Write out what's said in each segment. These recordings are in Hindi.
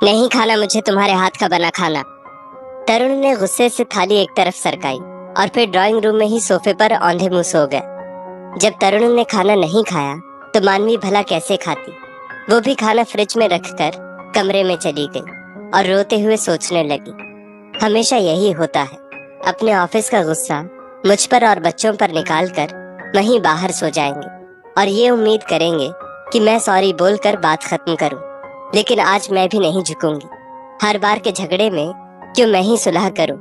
नहीं खाना मुझे तुम्हारे हाथ का बना खाना। तरुण ने गुस्से से थाली एक तरफ सरकाई और फिर ड्राइंग रूम में ही सोफे पर औंधे मुंह सो गया। जब तरुण ने खाना नहीं खाया तो मानवी भला कैसे खाती। वो भी खाना फ्रिज में रखकर कमरे में चली गई और रोते हुए सोचने लगी, हमेशा यही होता है, अपने ऑफिस का गुस्सा मुझ पर और बच्चों पर निकालकर वहीं बाहर सो जाएंगे और ये उम्मीद करेंगे कि मैं सॉरी बोलकर बात खत्म करूं। लेकिन आज मैं भी नहीं झुकूंगी। हर बार के झगड़े में क्यों मैं ही सुलह करूं।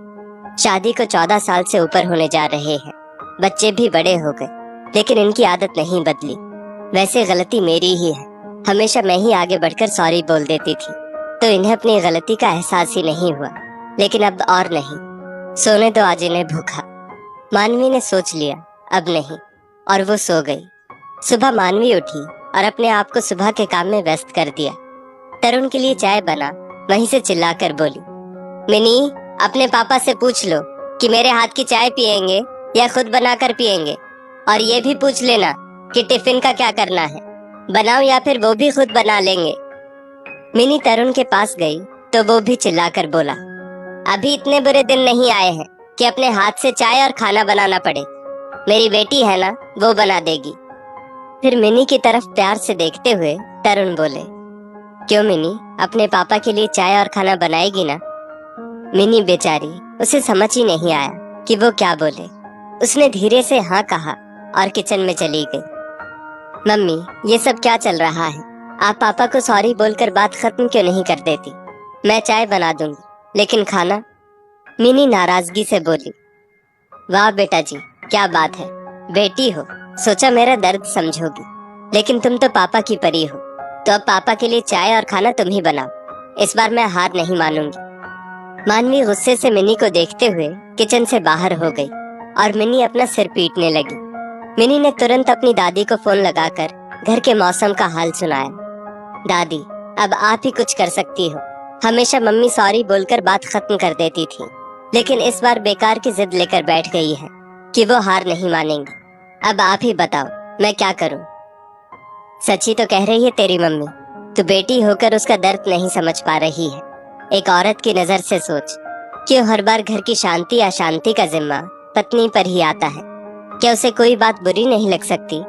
शादी को 14 साल से ऊपर होने जा रहे हैं, बच्चे भी बड़े हो गए, लेकिन इनकी आदत नहीं बदली। वैसे गलती मेरी ही है, हमेशा मैं ही आगे बढ़कर सॉरी बोल देती थी, तो इन्हें अपनी गलती का एहसास ही नहीं हुआ। लेकिन अब और नहीं, सोने दो आज इन्हें भूखा। मानवी ने सोच लिया अब नहीं, और वो सो गई। सुबह मानवी उठी और अपने आप को सुबह के काम में व्यस्त कर दिया। तरुण के लिए चाय बना, वहीं से चिल्लाकर बोली, मिनी अपने पापा से पूछ लो कि मेरे हाथ की चाय पिएंगे या खुद बनाकर पिएंगे, और ये भी पूछ लेना कि टिफिन का क्या करना है, बनाओ या फिर वो भी खुद बना लेंगे। मिनी तरुण के पास गई तो वो भी चिल्लाकर बोला, अभी इतने बुरे दिन नहीं आए हैं कि अपने हाथ से चाय और खाना बनाना पड़े। मेरी बेटी है ना, वो बना देगी। फिर मिनी की तरफ प्यार से देखते हुए तरुण बोले, क्यों मिनी, अपने पापा के लिए चाय और खाना बनाएगी ना। मिनी बेचारी, उसे समझ ही नहीं आया कि वो क्या बोले। उसने धीरे से हाँ कहा और किचन में चली गई। मम्मी, ये सब क्या चल रहा है? आप पापा को सॉरी बोलकर बात खत्म क्यों नहीं कर देती? मैं चाय बना दूंगी, लेकिन खाना? मिनी नाराजगी से बोली। वाह बेटा जी, क्या बात है, बेटी हो, सोचा मेरा दर्द समझोगी, लेकिन तुम तो पापा की परी हो, तो अब पापा के लिए चाय और खाना तुम ही बनाओ। इस बार मैं हार नहीं मानूंगी। मानवी गुस्से से मिनी को देखते हुए किचन से बाहर हो गई और मिनी अपना सिर पीटने लगी। मिनी ने तुरंत अपनी दादी को फोन लगाकर घर के मौसम का हाल सुनाया। दादी, अब आप ही कुछ कर सकती हो। हमेशा मम्मी सॉरी बोलकर बात खत्म कर देती थी, लेकिन इस बार बेकार की जिद लेकर बैठ गई है कि वो हार नहीं मानेंगी। अब आप ही बताओ मैं क्या करूं? सच्ची तो कह रही है तेरी मम्मी, तू बेटी होकर उसका दर्द नहीं समझ पा रही है। एक औरत की नजर से सोच, क्यों हर बार घर की शांति अशांति का जिम्मा पत्नी पर ही आता है? क्या उसे कोई बात बुरी नहीं लग सकती?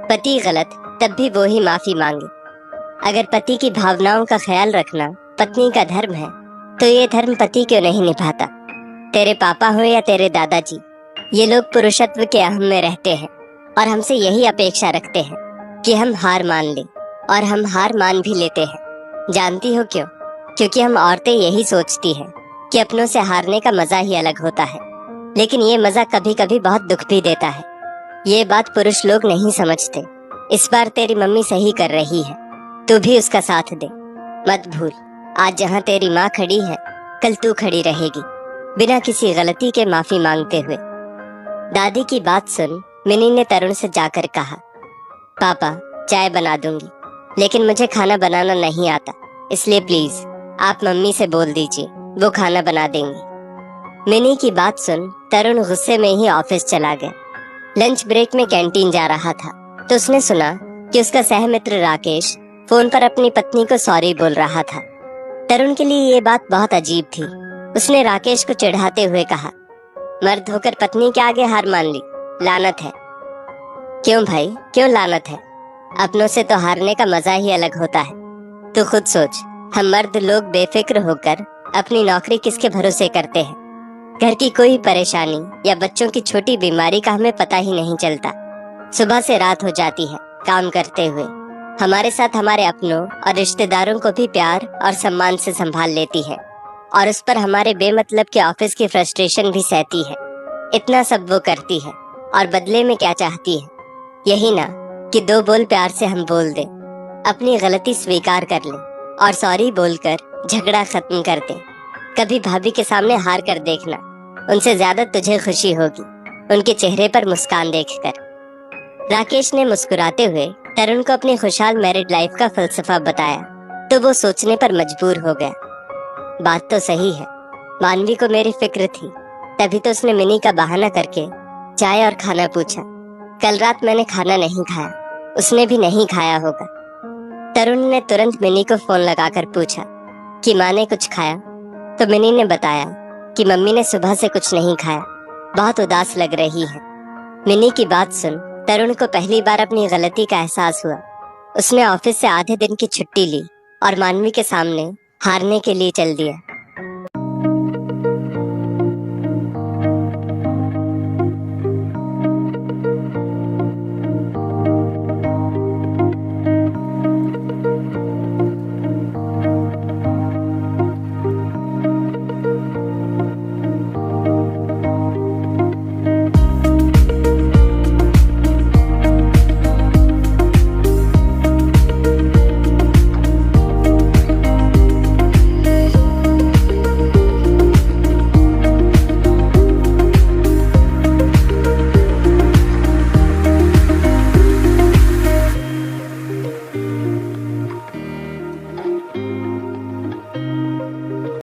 पति गलत तब भी वो ही माफी मांगे। अगर पति की भावनाओं का ख्याल रखना पत्नी का धर्म है, तो ये धर्म पति क्यों नहीं निभाता? तेरे पापा हो या तेरे दादाजी, ये लोग पुरुषत्व के अहम में रहते हैं और हमसे यही अपेक्षा रखते हैं कि हम हार मान लें, और हम हार मान भी लेते हैं। जानती हो क्यों? क्योंकि हम औरतें यही सोचती हैं कि अपनों से हारने का मजा ही अलग होता है, लेकिन ये मजा कभी कभी बहुत दुख भी देता है। ये बात पुरुष लोग नहीं समझते। इस बार तेरी मम्मी सही कर रही है, तू भी उसका साथ दे। मत भूल, आज जहाँ तेरी माँ खड़ी है, कल तू खड़ी रहेगी, बिना किसी गलती के माफी मांगते हुए। दादी की बात सुन मिनी ने तरुण से जाकर कहा, पापा चाय बना दूंगी, लेकिन मुझे खाना बनाना नहीं आता, इसलिए प्लीज आप मम्मी से बोल दीजिए, वो खाना बना देंगी। मिनी की बात सुन तरुण गुस्से में ही ऑफिस चला गया। लंच ब्रेक में कैंटीन जा रहा था तो उसने सुना कि उसका सहमित्र राकेश फोन पर अपनी पत्नी को सॉरी बोल रहा था। तरुण के लिए ये बात बहुत अजीब थी। उसने राकेश को चिढ़ाते हुए कहा, मर्द होकर पत्नी के आगे हार मान ली, लानत है। क्यों भाई, क्यों लानत है? अपनों से तो हारने का मजा ही अलग होता है। तू खुद सोच, हम मर्द लोग बेफिक्र होकर अपनी नौकरी किसके भरोसे करते हैं? घर की कोई परेशानी या बच्चों की छोटी बीमारी का हमें पता ही नहीं चलता। सुबह से रात हो जाती है काम करते हुए। हमारे साथ हमारे अपनों और रिश्तेदारों को भी प्यार और सम्मान से संभाल लेती है, और उस पर हमारे बेमतलब के ऑफिस की फ्रस्ट्रेशन भी सहती है। इतना सब वो करती है, और बदले में क्या चाहती है? यही ना कि 2 बोल प्यार से हम बोल दें, अपनी गलती स्वीकार कर लें और सॉरी बोलकर झगड़ा खत्म कर दें। कभी भाभी के सामने हार कर देखना, उनसे ज्यादा तुझे खुशी होगी उनके चेहरे पर मुस्कान देखकर। राकेश ने मुस्कुराते हुए तरुण को अपनी खुशहाल मैरिड लाइफ का फलसफा बताया तो वो सोचने पर मजबूर हो गया। बात तो सही है, मानवी को मेरी फिक्र थी, तभी तो उसने मिनी का बहाना करके चाय और खाना पूछा। कल रात मैंने खाना नहीं खाया, उसने भी नहीं खाया होगा। तरुण ने तुरंत मिनी को फोन लगाकर पूछा, कि माँ ने कुछ खाया, तो मिनी ने बताया कि मम्मी ने सुबह से कुछ नहीं खाया, बहुत उदास लग रही है। मिनी की बात सुन तरुण को पहली बार अपनी गलती का एहसास हुआ। उसने ऑफिस से आधे दिन की छुट्टी ली और मानवी के सामने हारने के लिए चल दिया।